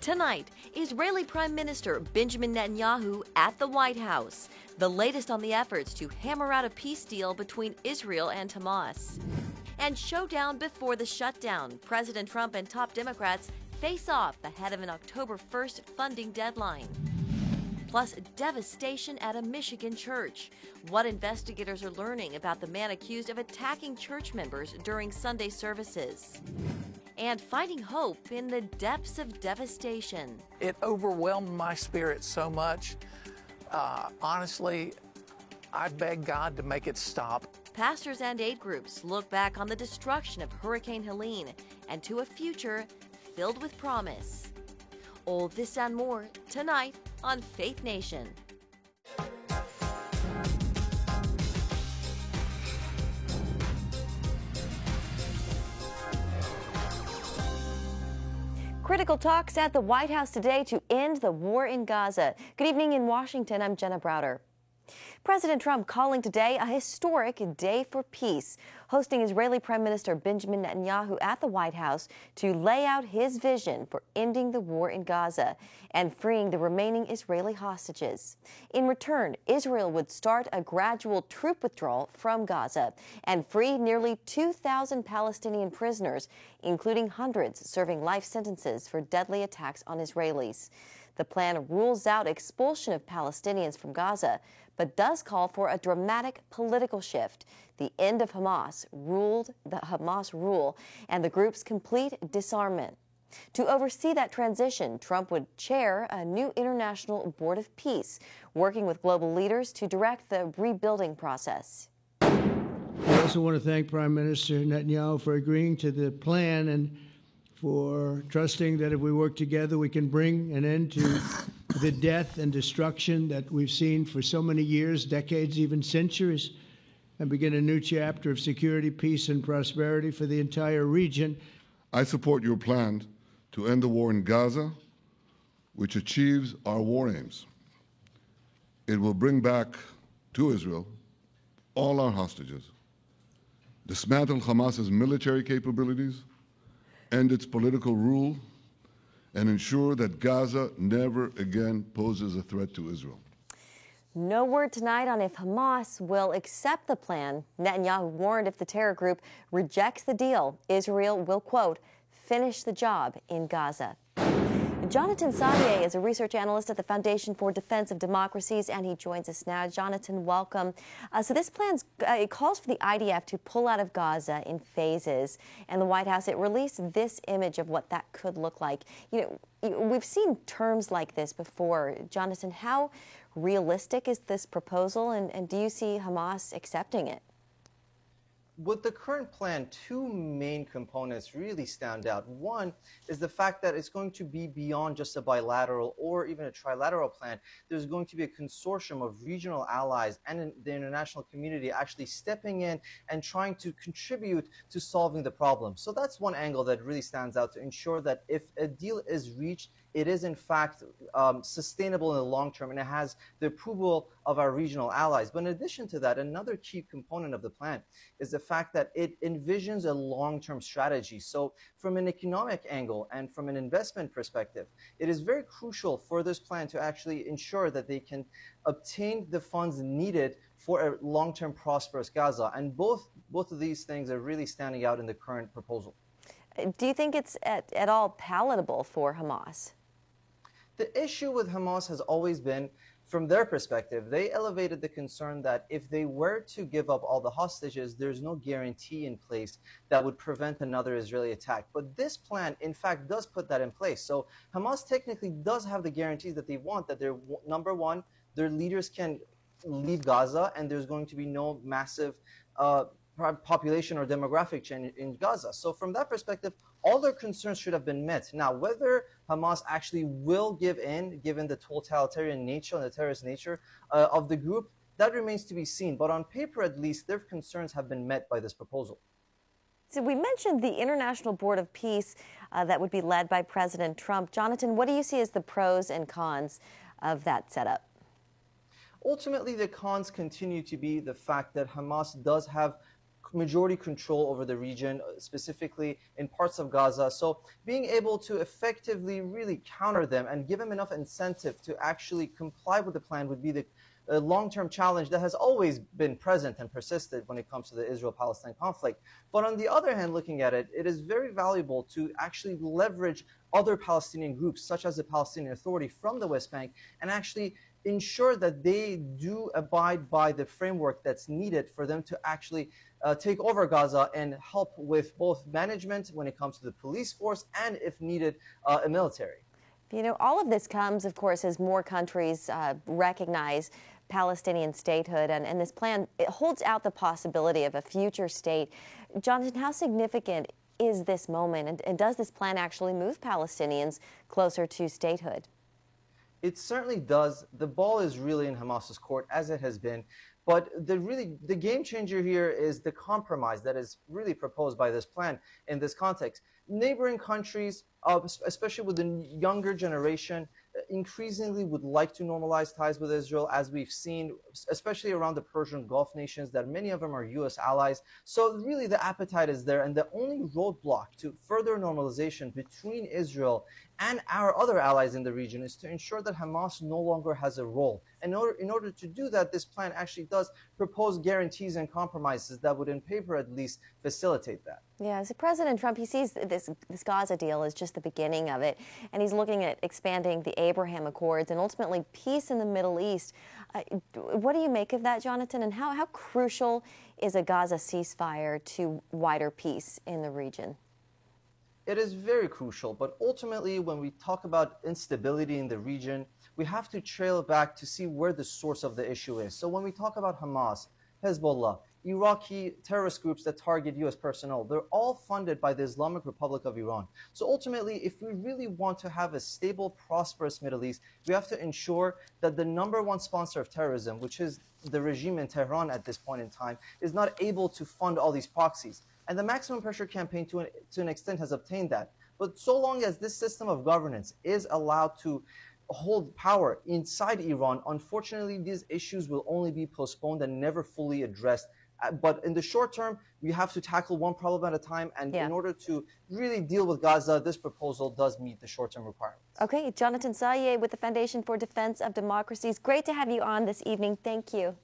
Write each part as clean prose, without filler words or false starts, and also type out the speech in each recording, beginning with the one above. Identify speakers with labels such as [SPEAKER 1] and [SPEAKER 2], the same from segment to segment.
[SPEAKER 1] Tonight, Israeli Prime Minister Benjamin Netanyahu at the White House. The latest on the efforts to hammer out a peace deal between Israel and Hamas. And showdown before the shutdown. President Trump and top Democrats face off ahead of an October 1st funding deadline. Plus, devastation at a Michigan church. What investigators are learning about the man accused of attacking church members during Sunday services. And finding hope in the depths of devastation.
[SPEAKER 2] It overwhelmed my spirit so much. Honestly, I beg God to make it stop.
[SPEAKER 1] Pastors and aid groups look back on the destruction of Hurricane Helene and to a future filled with promise. All this and more tonight on Faith Nation. Critical talks at the White House today to end the war in Gaza. Good evening in Washington. I'm Jenna Browder. President Trump calling today a historic day for peace, hosting Israeli Prime Minister Benjamin Netanyahu at the White House to lay out his vision for ending the war in Gaza and freeing the remaining Israeli hostages. In return, Israel would start a gradual troop withdrawal from Gaza and free nearly 2,000 Palestinian prisoners, including hundreds serving life sentences for deadly attacks on Israelis. The plan rules out expulsion of Palestinians from Gaza, but does call for a dramatic political shift, the end of Hamas rule, and the group's complete disarmament. To oversee that transition, Trump would chair a new international board of peace, working with global leaders to direct the rebuilding process.
[SPEAKER 3] I also want to thank Prime Minister Netanyahu for agreeing to the plan and for trusting that if we work together, we can bring an end to the death and destruction that we've seen for so many years, decades, even centuries, and begin a new chapter of security, peace, and prosperity for the entire region.
[SPEAKER 4] I support your plan to end the war in Gaza, which achieves our war aims. It will bring back to Israel all our hostages, dismantle Hamas's military capabilities, end its political rule, and ensure that Gaza never again poses a threat to Israel.
[SPEAKER 1] No word tonight on if Hamas will accept the plan. Netanyahu warned if the terror group rejects the deal, Israel will, quote, finish the job in Gaza. Jonathan Sadia is a research analyst at the Foundation for Defense of Democracies, and he joins us now. Jonathan, welcome. So this plan it calls for the IDF to pull out of Gaza in phases, and the White House, it released this image of what that could look like. You know, we've seen terms like this before. Jonathan, how realistic is this proposal, and do you see Hamas accepting it?
[SPEAKER 5] With the current plan, two main components really stand out. One is the fact that it's going to be beyond just a bilateral or even a trilateral plan. There's going to be a consortium of regional allies and the international community actually stepping in and trying to contribute to solving the problem. So that's one angle that really stands out to ensure that if a deal is reached, it is in fact sustainable in the long term, and it has the approval of our regional allies. But in addition to that, another key component of the plan is the fact that it envisions a long-term strategy. So from an economic angle and from an investment perspective, it is very crucial for this plan to actually ensure that they can obtain the funds needed for a long-term prosperous Gaza. And both of these things are really standing out in the current proposal.
[SPEAKER 1] Do you think it's at all palatable for Hamas?
[SPEAKER 5] The issue with Hamas has always been, from their perspective, they elevated the concern that if they were to give up all the hostages, there's no guarantee in place that would prevent another Israeli attack. But this plan, in fact, does put that in place. So Hamas technically does have the guarantees that they want, that they're, number one, their leaders can leave Gaza, and there's going to be no massive population or demographic change in Gaza. So from that perspective, all their concerns should have been met. Now, whether Hamas actually will give in, given the totalitarian nature and the terrorist nature of the group, that remains to be seen. But on paper, at least, their concerns have been met by this proposal.
[SPEAKER 1] So we mentioned the International Board of Peace that would be led by President Trump. Jonathan, what do you see as the pros and cons of that setup?
[SPEAKER 5] Ultimately, the cons continue to be the fact that Hamas does have majority control over the region, specifically in parts of Gaza. So being able to effectively really counter them and give them enough incentive to actually comply with the plan would be the long-term challenge that has always been present and persisted when it comes to the Israel-Palestine conflict. But on the other hand, looking at it, it is very valuable to actually leverage other Palestinian groups, such as the Palestinian Authority from the West Bank, and actually ensure that they do abide by the framework that's needed for them to actually take over Gaza and help with both management when it comes to the police force and, if needed, a military.
[SPEAKER 1] You know, all of this comes, of course, as more countries recognize Palestinian statehood, and this plan, it holds out the possibility of a future state. Jonathan, how significant is this moment, and does this plan actually move Palestinians closer to statehood?
[SPEAKER 5] It certainly does. The ball is really in Hamas's court, as it has been. But the game changer here is the compromise that is really proposed by this plan in this context. Neighboring countries, especially with the younger generation, increasingly would like to normalize ties with Israel, as we've seen, especially around the Persian Gulf nations, that many of them are U.S. allies. So really the appetite is there, and the only roadblock to further normalization between Israel and our other allies in the region is to ensure that Hamas no longer has a role. And in order to do that, this plan actually does propose guarantees and compromises that would, in paper at least, facilitate that.
[SPEAKER 1] Yeah, so President Trump, he sees this Gaza deal as just the beginning of it, and he's looking at expanding the Abraham Accords and ultimately peace in the Middle East. What do you make of that, Jonathan, and how crucial is a Gaza ceasefire to wider peace in the region?
[SPEAKER 5] It is very crucial, but ultimately when we talk about instability in the region, we have to trail back to see where the source of the issue is. So when we talk about Hamas, Hezbollah, Iraqi terrorist groups that target U.S. personnel, they're all funded by the Islamic Republic of Iran. So ultimately, if we really want to have a stable, prosperous Middle East, we have to ensure that the #1 sponsor of terrorism, which is the regime in Tehran at this point in time, is not able to fund all these proxies. And the maximum pressure campaign, to an extent, has obtained that. But so long as this system of governance is allowed to hold power inside Iran, unfortunately, these issues will only be postponed and never fully addressed. But in the short term, we have to tackle one problem at a time. And in order to really deal with Gaza, this proposal does meet the short-term requirements.
[SPEAKER 1] Okay, Jonathan Saye with the Foundation for Defense of Democracies. Great to have you on this evening. Thank you.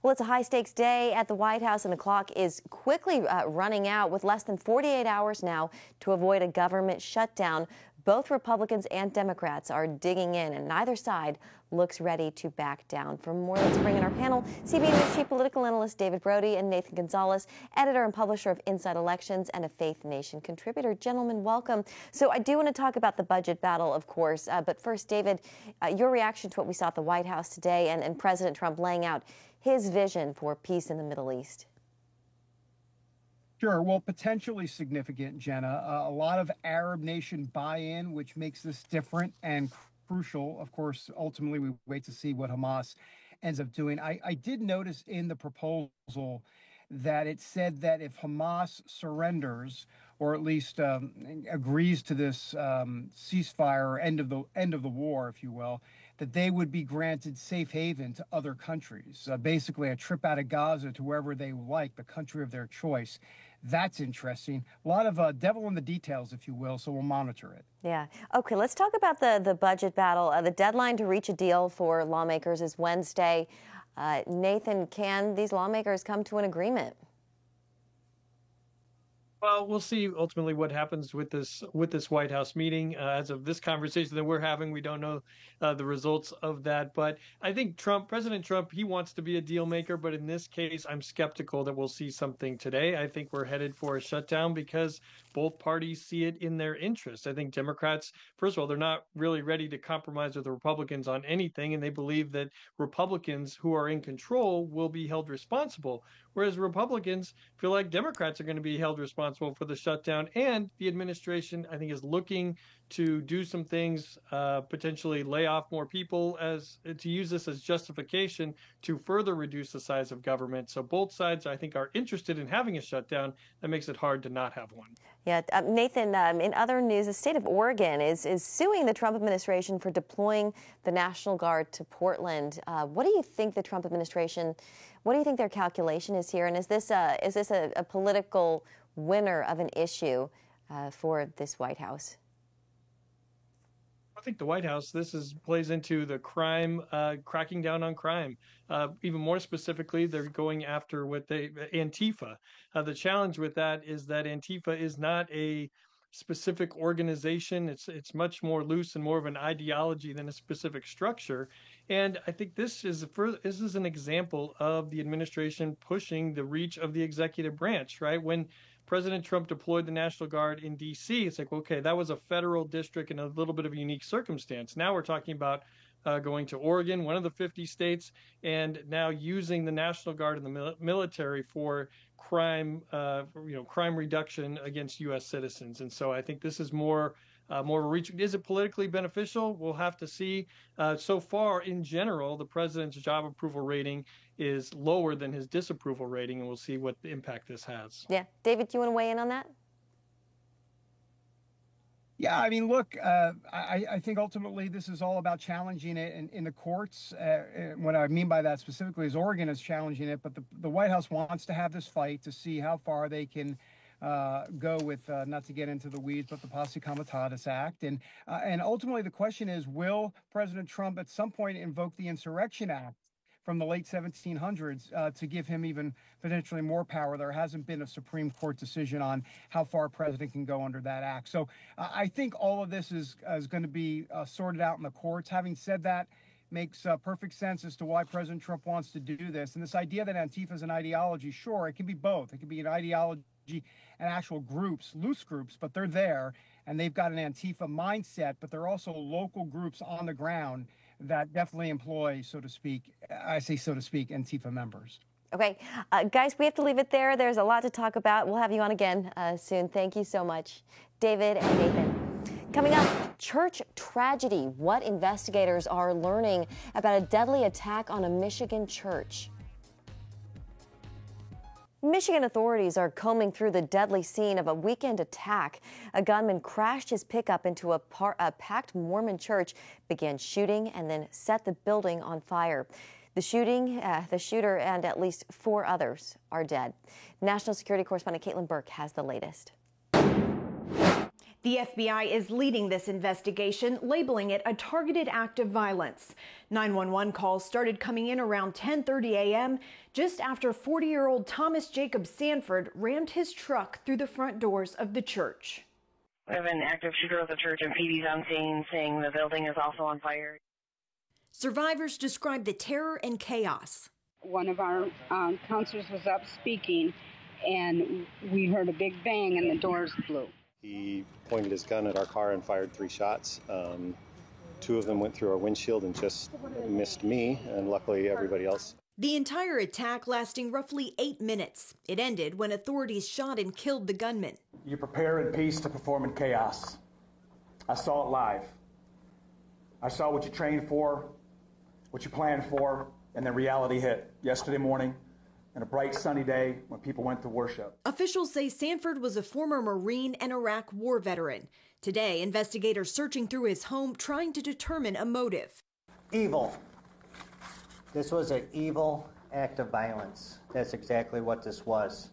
[SPEAKER 1] Well, it's a high-stakes day at the White House, and the clock is quickly running out with less than 48 hours now to avoid a government shutdown. Both Republicans and Democrats are digging in, and neither side looks ready to back down. For more, let's bring in our panel, CBN News Chief Political Analyst David Brody and Nathan Gonzalez, editor and publisher of Inside Elections and a Faith Nation contributor. Gentlemen, welcome. So I do want to talk about the budget battle, of course, but first, David, your reaction to what we saw at the White House today and President Trump laying out his vision for peace in the Middle East.
[SPEAKER 6] Sure. Well, potentially significant, Jenna. A lot of Arab nation buy-in, which makes this different and crucial. Of course, ultimately, we wait to see what Hamas ends up doing. I did notice in the proposal that it said that if Hamas surrenders, or at least agrees to this ceasefire or end of the war, if you will, that they would be granted safe haven to other countries, basically a trip out of Gaza to wherever they like, the country of their choice. That's interesting. A lot of devil in the details, if you will, so we'll monitor it.
[SPEAKER 1] Yeah. Okay, let's talk about the budget battle. The deadline to reach a deal for lawmakers is Wednesday. Nathan, can these lawmakers come to an agreement?
[SPEAKER 7] Well, we'll see ultimately what happens with this White House meeting. As of this conversation that we're having, we don't know the results of that. But I think President Trump, he wants to be a deal maker. But in this case, I'm skeptical that we'll see something today. I think we're headed for a shutdown because both parties see it in their interest. I think Democrats, first of all, they're not really ready to compromise with the Republicans on anything. And they believe that Republicans who are in control will be held responsible. Whereas Republicans feel like Democrats are going to be held responsible for the shutdown. And the administration, I think, is looking to do some things, potentially lay off more people, to use this as justification to further reduce the size of government. So both sides, I think, are interested in having a shutdown. That makes it hard to not have one.
[SPEAKER 1] Yeah, Nathan, in other news, the state of Oregon is suing the Trump administration for deploying the National Guard to Portland. What do you think the Trump administration, what do you think their calculation is here? And is this a political winner of an issue for this White House?
[SPEAKER 7] I think the White House, plays into the crime, cracking down on crime. Even more specifically, they're going after Antifa. The challenge with that is that Antifa is not a specific organization. It's much more loose and more of an ideology than a specific structure. And I think this is an example of the administration pushing the reach of the executive branch, right? When President Trump deployed the National Guard in D.C., it's like, okay, that was a federal district in a little bit of a unique circumstance. Now we're talking about going to Oregon, one of the 50 states, and now using the National Guard and the military for crime reduction against U.S. citizens. And so I think this is more of a reach. Is it politically beneficial? We'll have to see. So far, in general, the president's job approval rating is lower than his disapproval rating, and we'll see what the impact this has.
[SPEAKER 1] Yeah. David, do you want to weigh in on that?
[SPEAKER 6] Yeah, I mean, look, I think ultimately this is all about challenging it in the courts. What I mean by that specifically is Oregon is challenging it, but the White House wants to have this fight to see how far they can go with, not to get into the weeds, but the Posse Comitatus Act. And ultimately the question is, will President Trump at some point invoke the Insurrection Act from the late 1700s to give him even potentially more power? There hasn't been a Supreme Court decision on how far a president can go under that act. So I think all of this is going to be sorted out in the courts. Having said that, makes perfect sense as to why President Trump wants to do this. And this idea that Antifa is an ideology, sure, it can be both. It can be an ideology and actual groups, loose groups, but they're there and they've got an Antifa mindset, but they're also local groups on the ground that definitely employ, so to speak, Antifa members.
[SPEAKER 1] Okay, guys, we have to leave it there. There's a lot to talk about. We'll have you on again soon. Thank you so much, David and Nathan. Coming up, church tragedy. What investigators are learning about a deadly attack on a Michigan church. Michigan authorities are combing through the deadly scene of a weekend attack. A gunman crashed his pickup into a packed Mormon church, began shooting, and then set the building on fire. The shooter and at least 4 others are dead. National security correspondent Caitlin Burke has the latest.
[SPEAKER 8] The FBI is leading this investigation, labeling it a targeted act of violence. 911 calls started coming in around 10:30 a.m., just after 40-year-old Thomas Jacob Sanford rammed his truck through the front doors of the church.
[SPEAKER 9] We have an active shooter at the church, and PD's on scene saying the building is also on fire.
[SPEAKER 8] Survivors describe the terror and chaos.
[SPEAKER 10] One of our counselors was up speaking, and we heard a big bang and the doors blew.
[SPEAKER 11] He pointed his gun at our car and fired 3 shots. 2 of them went through our windshield and just missed me, and luckily everybody else.
[SPEAKER 8] The entire attack lasting roughly 8 minutes. It ended when authorities shot and killed the gunman.
[SPEAKER 12] You prepare in peace to perform in chaos. I saw it live. I saw what you trained for, what you planned for, and then reality hit yesterday morning. And a bright sunny day when people went to worship.
[SPEAKER 8] Officials say Sanford was a former Marine and Iraq war veteran. Today, investigators searching through his home trying to determine a motive.
[SPEAKER 13] Evil. This was an evil act of violence. That's exactly what this was.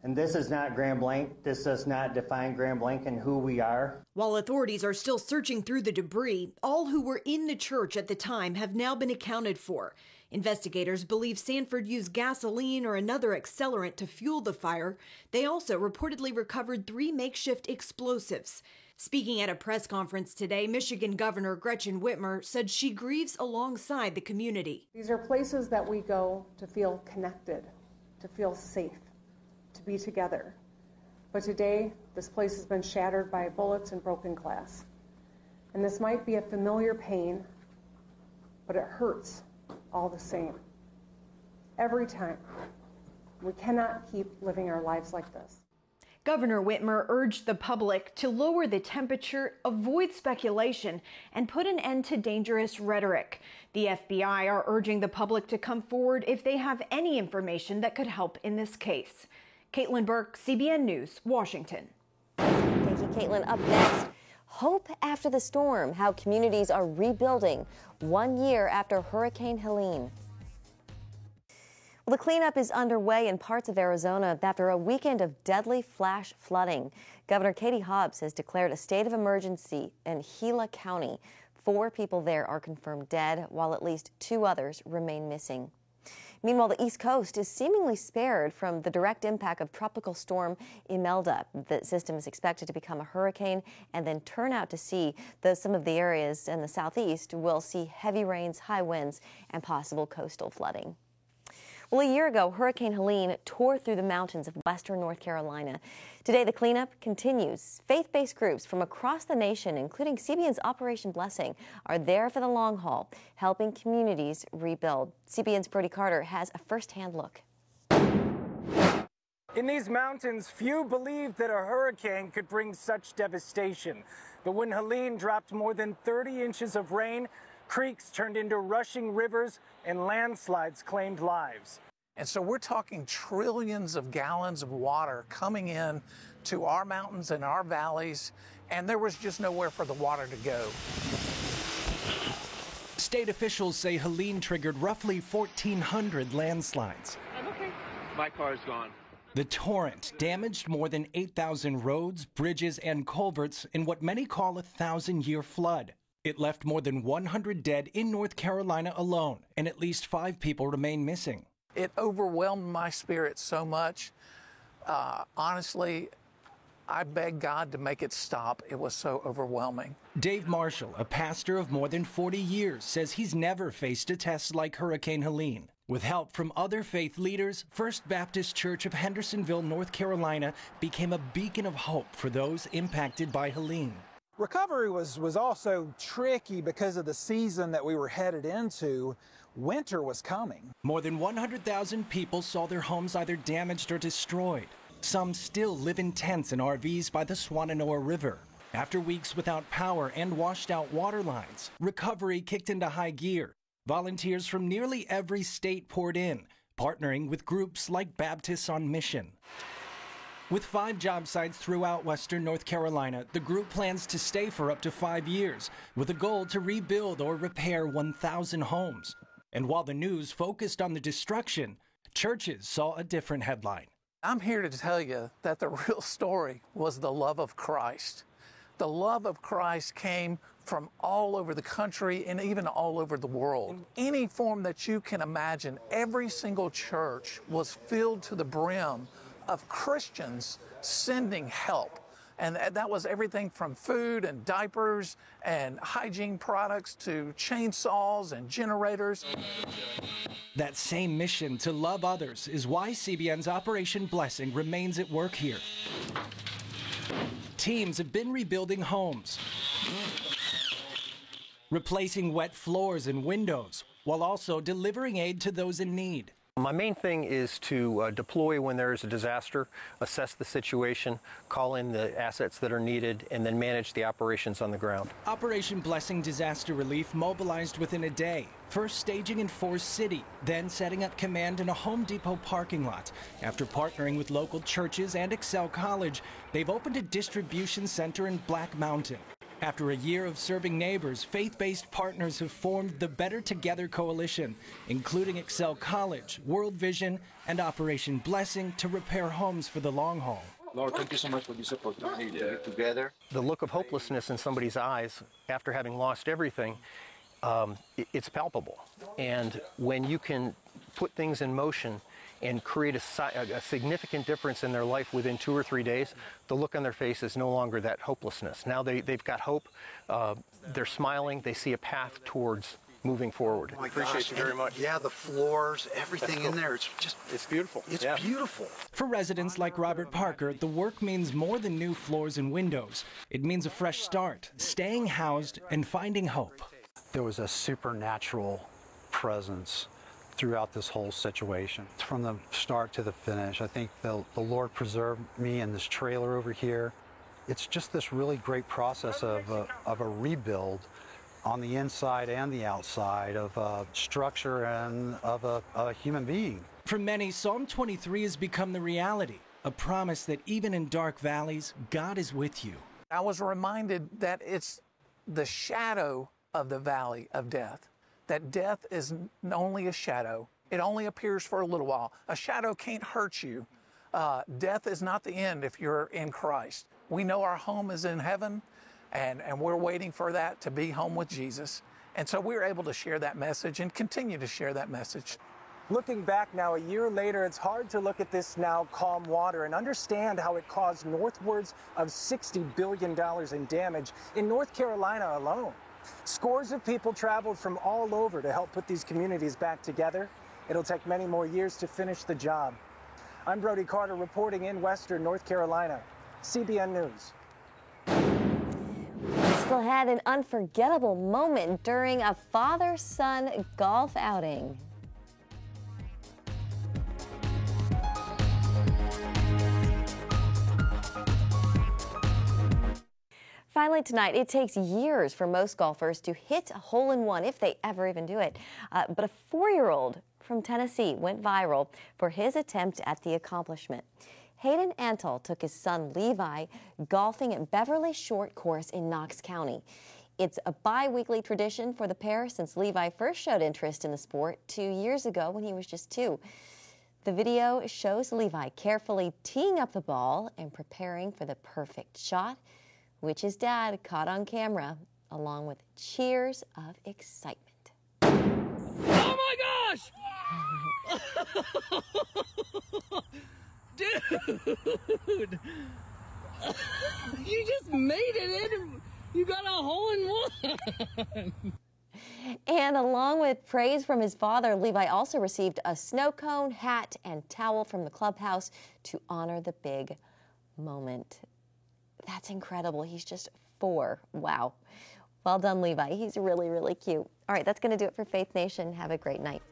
[SPEAKER 13] And this is not Grand Blanc. This does not define Grand Blanc and who we are.
[SPEAKER 8] While authorities are still searching through the debris, all who were in the church at the time have now been accounted for. Investigators believe Sanford used gasoline or another accelerant to fuel the fire. They also reportedly recovered 3 makeshift explosives. Speaking at a press conference today, Michigan Governor Gretchen Whitmer said she grieves alongside the community.
[SPEAKER 14] These are places that we go to feel connected, to feel safe, to be together. But today, this place has been shattered by bullets and broken glass. And this might be a familiar pain, but it hurts all the same. Every time. We cannot keep living our lives like this.
[SPEAKER 8] Governor Whitmer urged the public to lower the temperature, avoid speculation, and put an end to dangerous rhetoric. The FBI are urging the public to come forward if they have any information that could help in this case. Caitlin Burke, CBN News, Washington.
[SPEAKER 1] Thank you, Caitlin. Up next, hope after the storm, how communities are rebuilding 1 year after Hurricane Helene. Well, the cleanup is underway in parts of Arizona after a weekend of deadly flash flooding. Governor Katie Hobbs has declared a state of emergency in Gila County. 4 people there are confirmed dead, while at least 2 others remain missing. Meanwhile, the East Coast is seemingly spared from the direct impact of Tropical Storm Imelda. The system is expected to become a hurricane and then turn out to sea, though some of the areas in the southeast will see heavy rains, high winds, and possible coastal flooding. Well, a year ago, Hurricane Helene tore through the mountains of western North Carolina. Today, the cleanup continues. Faith-based groups from across the nation, including CBN's Operation Blessing, are there for the long haul, helping communities rebuild. CBN's Brody Carter has a first-hand look.
[SPEAKER 15] In these mountains, few believed that a hurricane could bring such devastation. But when Helene dropped more than 30 inches of rain, creeks turned into rushing rivers and landslides claimed lives.
[SPEAKER 2] And so we're talking trillions of gallons of water coming in to our mountains and our valleys, and there was just nowhere for the water to go.
[SPEAKER 16] State officials say Helene triggered roughly 1,400 landslides.
[SPEAKER 17] I'm okay. My car's gone.
[SPEAKER 16] The torrent damaged more than 8,000 roads, bridges, and culverts in what many call a 1,000-year flood. It left more than 100 dead in North Carolina alone, and at least 5 people remain missing.
[SPEAKER 2] It overwhelmed my spirit so much. Honestly, I begged God to make it stop. It was so overwhelming.
[SPEAKER 16] Dave Marshall, a pastor of more than 40 years, says he's never faced a test like Hurricane Helene. With help from other faith leaders, First Baptist Church of Hendersonville, North Carolina, became a beacon of hope for those impacted by Helene.
[SPEAKER 18] Recovery was also tricky because of the season that we were headed into. Winter was coming.
[SPEAKER 16] More than 100,000 people saw their homes either damaged or destroyed. Some still live in tents and RVs by the Swananoa River. After weeks without power and washed out water lines, recovery kicked into high gear. Volunteers from nearly every state poured in, partnering with groups like Baptists on Mission. With 5 job sites throughout western North Carolina, the group plans to stay for up to 5 years, with a goal to rebuild or repair 1,000 homes. And while the news focused on the destruction, churches saw a different headline.
[SPEAKER 2] I'm here to tell you that the real story was the love of Christ. The love of Christ came from all over the country and even all over the world. Any form that you can imagine, every single church was filled to the brim of Christians sending help. And that was everything from food and diapers and hygiene products to chainsaws and generators.
[SPEAKER 16] That same mission to love others is why CBN's Operation Blessing remains at work here. Teams have been rebuilding homes, replacing wet floors and windows, while also delivering aid to those in need.
[SPEAKER 19] My main thing is to deploy when there is a disaster, assess the situation, call in the assets that are needed, and then manage the operations on the ground.
[SPEAKER 16] Operation Blessing Disaster Relief mobilized within a day, first staging in Forest City, then setting up command in a Home Depot parking lot. After partnering with local churches and Excel College, they've opened a distribution center in Black Mountain. After a year of serving neighbors, faith-based partners have formed the Better Together Coalition, including Excel College, World Vision, and Operation Blessing to repair homes for the long haul.
[SPEAKER 17] Lord, thank you so much for this opportunity to get together.
[SPEAKER 19] The look of hopelessness in somebody's eyes after having lost everything, it's palpable. And when you can put things in motion and create a significant difference in their life within 2 or 3 days, the look on their face is no longer that hopelessness. Now they've got hope, they're smiling, they see a path towards moving forward.
[SPEAKER 20] Oh my
[SPEAKER 19] Appreciate you very much.
[SPEAKER 20] Yeah, the floors, everything in there, it's
[SPEAKER 19] beautiful.
[SPEAKER 20] It's beautiful.
[SPEAKER 16] For residents like Robert Parker, the work means more than new floors and windows. It means a fresh start, staying housed, and finding hope.
[SPEAKER 21] There was a supernatural presence throughout this whole situation. From the start to the finish, I think the Lord preserved me in this trailer over here. It's just this really great process of a rebuild on the inside and the outside of a structure and of a human being.
[SPEAKER 16] For many, Psalm 23 has become the reality, a promise that even in dark valleys, God is with you.
[SPEAKER 2] I was reminded that it's the shadow of the valley of death, that death is only a shadow. It only appears for a little while. A shadow can't hurt you. Death is not the end if you're in Christ. We know our home is in heaven, and we're waiting for that to be home with Jesus. And so we're able to share that message and continue to share that message.
[SPEAKER 15] Looking back now, a year later, it's hard to look at this now calm water and understand how it caused northwards of $60 billion in damage in North Carolina alone. Scores of people traveled from all over to help put these communities back together. It'll take many more years to finish the job. I'm Brody Carter reporting in Western North Carolina, CBN News.
[SPEAKER 1] Still had an unforgettable moment during a father-son golf outing. Finally tonight, it takes years for most golfers to hit a hole-in-one, if they ever even do it. But a 4-year-old from Tennessee went viral for his attempt at the accomplishment. Hayden Antle took his son Levi golfing at Beverly Short Course in Knox County. It's a bi-weekly tradition for the pair since Levi first showed interest in the sport 2 years ago when he was just 2. The video shows Levi carefully teeing up the ball and preparing for the perfect shot, which his dad caught on camera, along with cheers of excitement.
[SPEAKER 3] Oh my gosh! Dude! You just made it in! You got a hole-in-one!
[SPEAKER 1] And along with praise from his father, Levi also received a snow cone, hat, and towel from the clubhouse to honor the big moment. That's incredible. He's just 4. Wow. Well done, Levi. He's really, really cute. All right, that's going to do it for Faith Nation. Have a great night.